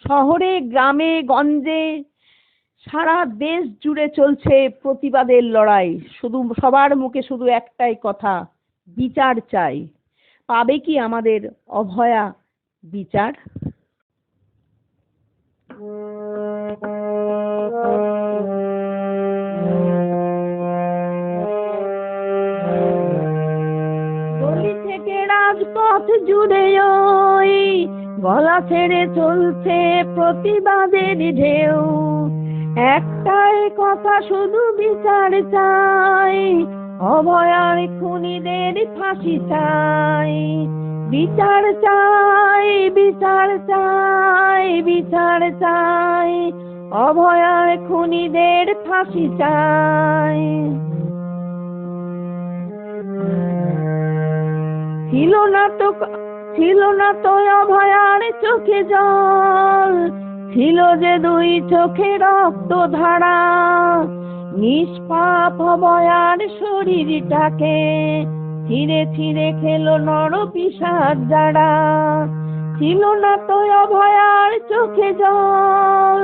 শহরে গ্রামে গঞ্জে সারা দেশ জুড়ে চলছে প্রতিবাদের লড়াই। শুধু সবার মুখে শুধু একটাই কথা, বিচার চাই। পাবে কি আমাদের অভয়া বিচার? গলি থেকে রাজপথ জুড়ে ওই গলা ছেড়ে চলছে প্রতিবাদের ঢেউ। একটাই কথা শুধু বিচার চাই, অভয়ার খুনিদের ফাঁসি চাই। বিচার চাই, বিচার চাই, বিচার চাই, অভয়ার খুনিদের ফাঁসি চাই। ছিল না তো অভয়ার চোখে জল, ছিল যে দুই চোখে রক্ত ধারা। নিষ্পাপ অভয়ার শরীরটাকে ছিঁড়ে ছিঁড়ে খেলো নর পিশাচ যারা। ছিল না তো অভয়ার চোখে জল,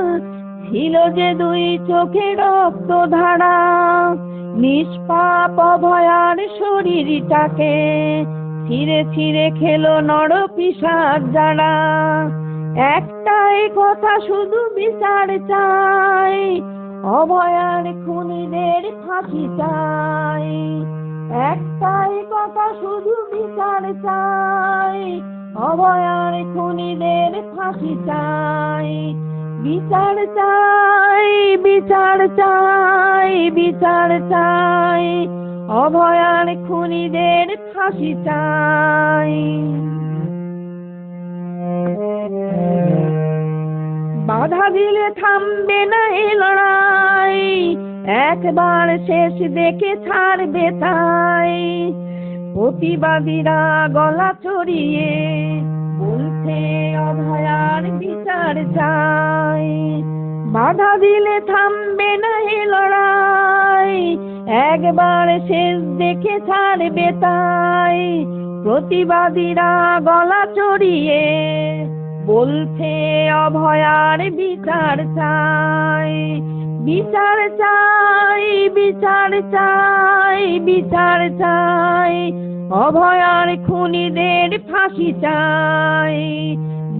ছিল যে দুই চোখে রক্ত ধারা। নিষ্পাপ অভয়ার শরীরটাকে ছিঁড়ে ছিঁড়ে খেলো নর পিশাচ যারা। একটাই কথা শুধু বিচার চাই, অভয়ার খুনিদের ফাঁসি চাই। একটাই কথা শুধু বিচার চাই, অভয়ার খুনিদের ফাঁসি চাই। বিচার চাই, বিচার চাই, বিচার চাই, অভয়ার খুনিদের ফাঁসি চাই। বাধা দিলে থামবে না এই লড়াই, একবার শেষ দেখে ছাড়বে তাই। প্রতিবাদীরা গলা চড়িয়ে বলছে অভয়ার বিচার চাই। বাধা দিলে থামবে না এই লড়াই, একবার শেষ দেখে ছাড়বে তাই। প্রতিবাদীরা গলা চড়িয়ে বলছে অভয়ার বিচার চাই। বিচার চাই, বিচার চাই, বিচার চাই, অভয়ার খুনিদের ফাঁসি চাই।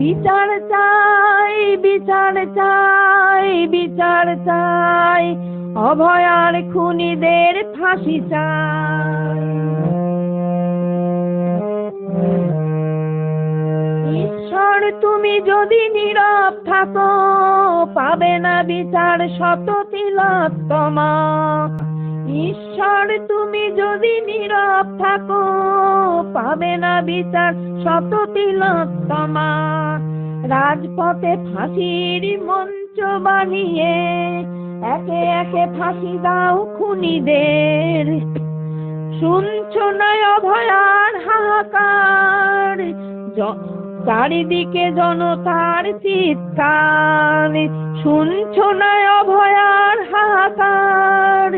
বিচার চাই, বিচার চাই, বিচার চাই, অভয়ার খুনিদের ফাঁসি চাই। ঈশ্বর তুমি যদি নীরব থাকো, পাবে না বিচার শত তিলোত্তমা। ঈশ্বর তুমি যদি নীরব থাকো, পাবে না বিচার শত তিলোত্তমা। রাজপথে ফাঁসির মঞ্চ বানিয়ে একে একে ফাঁসি দাও খুনিদের। শুনছো না অভয়ার হাহাকার, চারিদিকে জনতার চিৎকার। শুনছো না অভয়ার হাহাকার,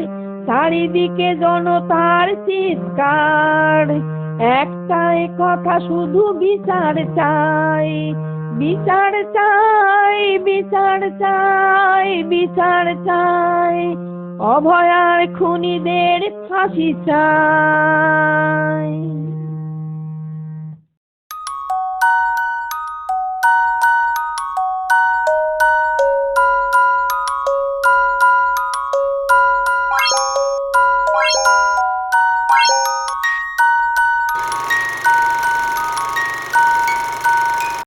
চারিদিকে জনতার চিৎকার। একটাই কথা শুধু বিচার চাই, বিচার চাই, বিচার চাই, বিচার চাই, অভয়ার খুনিদের ফাঁসি চাই।